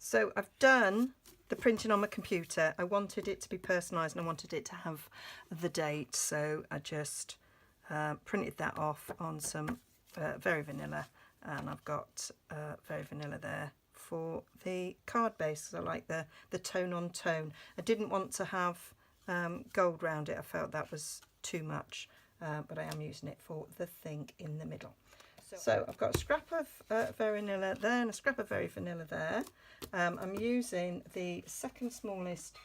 So I've done the printing on my computer. I wanted it to be personalised and I wanted it to have the date, so I just printed that off on some Very Vanilla, and I've got Very Vanilla there for the card base because I like the tone on tone. I didn't want to have gold round it. I felt that was too much, but I am using it for the thing in the middle. So I've got a scrap of Very Vanilla there and a scrap of Very Vanilla there. I'm using the second smallest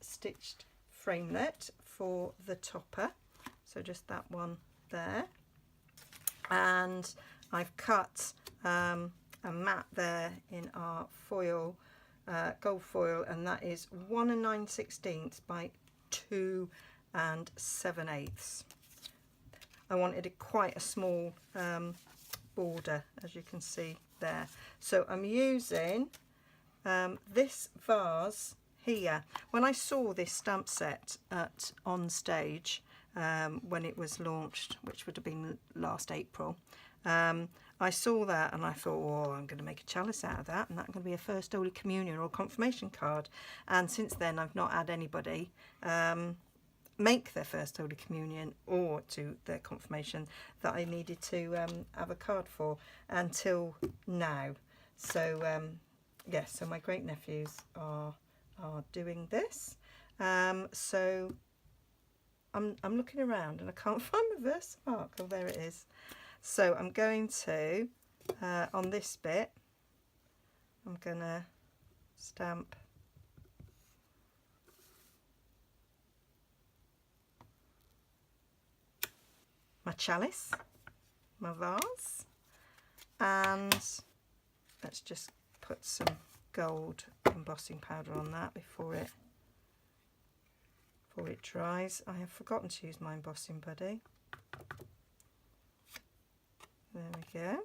stitched framelit for the topper, so just that one there. And I've cut a mat there in our foil, gold foil, and that is 1 9/16 by 2 7/8. I wanted it quite a small border, as you can see there. So I'm using this vase here. When I saw this stamp set at On Stage, when it was launched, which would have been last April, I saw that and I thought, oh, I'm going to make a chalice out of that, and that's going to be a First Holy Communion or confirmation card. And since then I've not had anybody make their First Holy Communion or do their confirmation that I needed to have a card for until now. So yes, so my great nephews are doing this. So I'm looking around and I can't find my Versamark. Oh, there it is. So I'm going to on this bit I'm gonna stamp my chalice, my vase, and let's just put some gold embossing powder on that before it dries. I have forgotten to use my embossing buddy. There we go.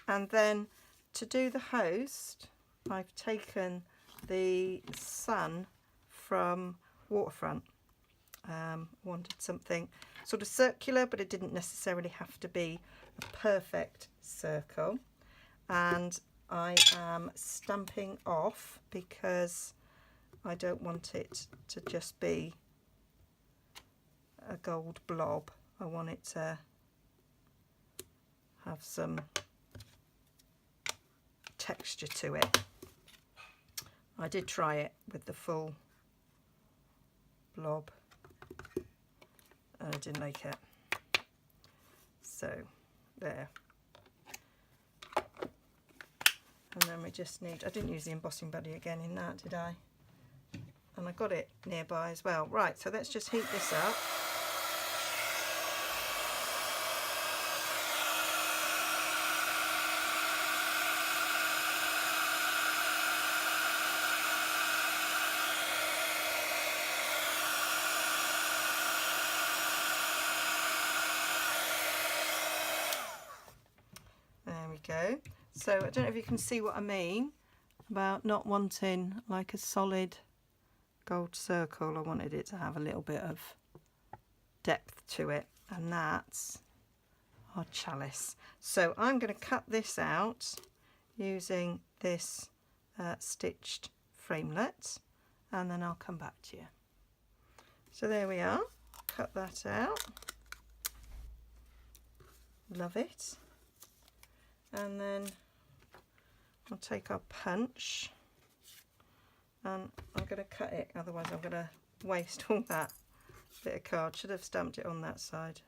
And then to do the host, I've taken the sun from Waterfront. Wanted something sort of circular, but it didn't necessarily have to be a perfect circle. And I am stamping off because I don't want it to just be a gold blob. I want it to have some texture to it. I did try it with the full blob and I didn't like it. So there. And then we just need, I didn't use the embossing buddy again in that, did I? And I got it nearby as well. Right, so let's just heat this up. There we go. So I don't know if you can see what I mean about not wanting like a solid gold circle. I wanted it to have a little bit of depth to it, and that's our chalice. So I'm going to cut this out using this stitched framelit, and then I'll come back to you. So there we are, cut that out. Love it. And then I'll take our punch and I'm going to cut it, otherwise I'm going to waste all that bit of card. Should have stamped it on that side.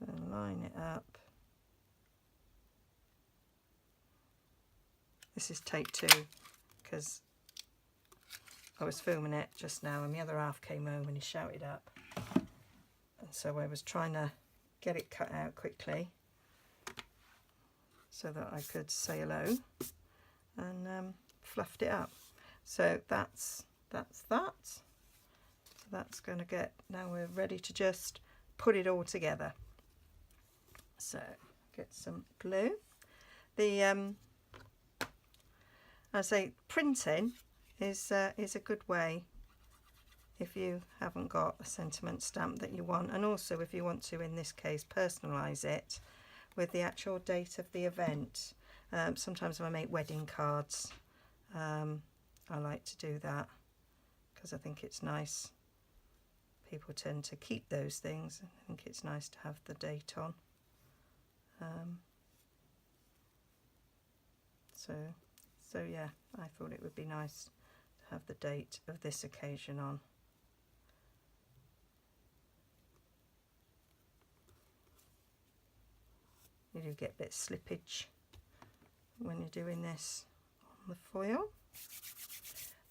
Then line it up. This is take 2 because I was filming it just now and the other half came home and he shouted up, and so I was trying to get it cut out quickly so that I could say hello, and fluffed it up. So that's that. So that's going to get, now we're ready to just put it all together. So get some glue. The I say printing is a good way if you haven't got a sentiment stamp that you want, and also if you want to, in this case, personalise it with the actual date of the event. Sometimes when I make wedding cards, I like to do that because I think it's nice. People tend to keep those things. I think it's nice to have the date on. So yeah, I thought it would be nice to have the date of this occasion on. You do get a bit of slippage when you're doing this on the foil.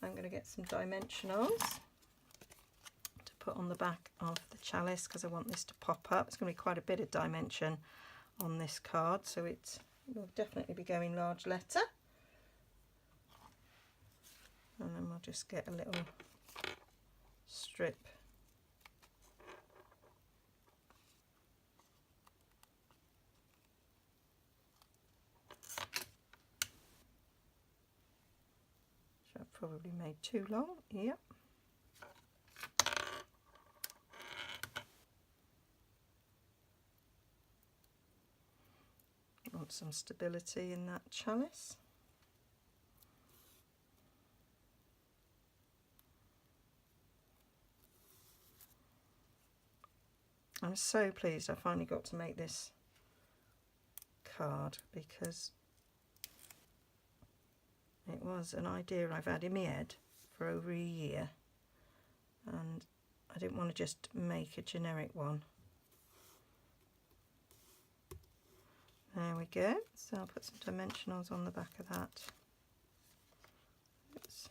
I'm going to get some dimensionals to put on the back of the chalice because I want this to pop up. It's going to be quite a bit of dimension on this card, so it will definitely be going large letter. And then we'll just get a little strip . I've probably made too long. Yep. Want some stability in that chalice. I'm so pleased I finally got to make this card because it was an idea I've had in my head for over a year, and I didn't want to just make a generic one. There we go. So I'll put some dimensionals on the back of that. Oops.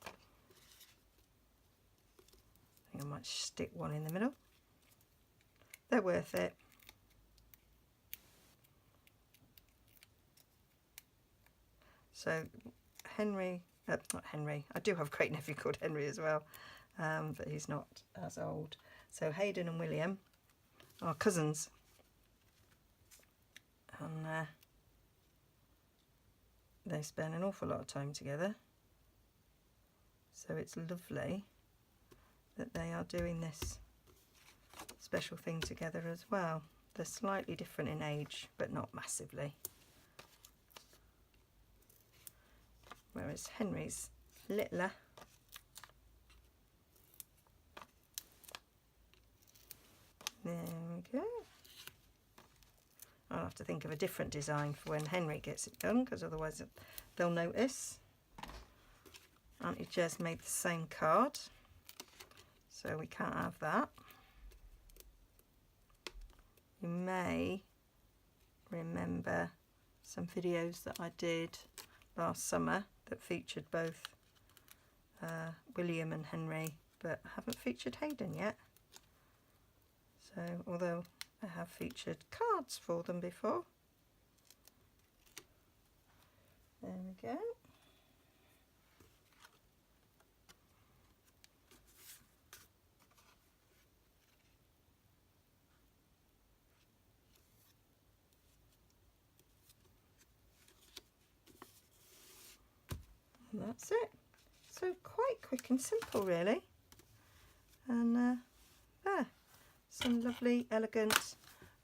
I think I might stick one in the middle. They're worth it. So not Henry, I do have a great nephew called Henry as well, but he's not as old. So Hayden and William are cousins, and they spend an awful lot of time together. So it's lovely that they are doing this special thing together as well. They're slightly different in age, but not massively. Whereas Henry's littler. There we go. I'll have to think of a different design for when Henry gets it done, because otherwise they'll notice. Auntie Jez made the same card, so we can't have that. You may remember some videos that I did last summer that featured both William and Henry, but I haven't featured Hayden yet. So, although I have featured cards for them before. There we go. And that's it. So quite quick and simple really. And there, some lovely elegant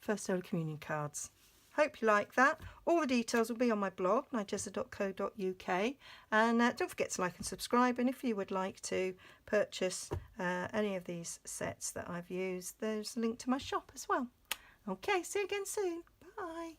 First Holy Communion cards. Hope you like that. All the details will be on my blog, nigezza.co.uk, and don't forget to like and subscribe, and if you would like to purchase any of these sets that I've used, there's a link to my shop as well. Okay, see you again soon. Bye.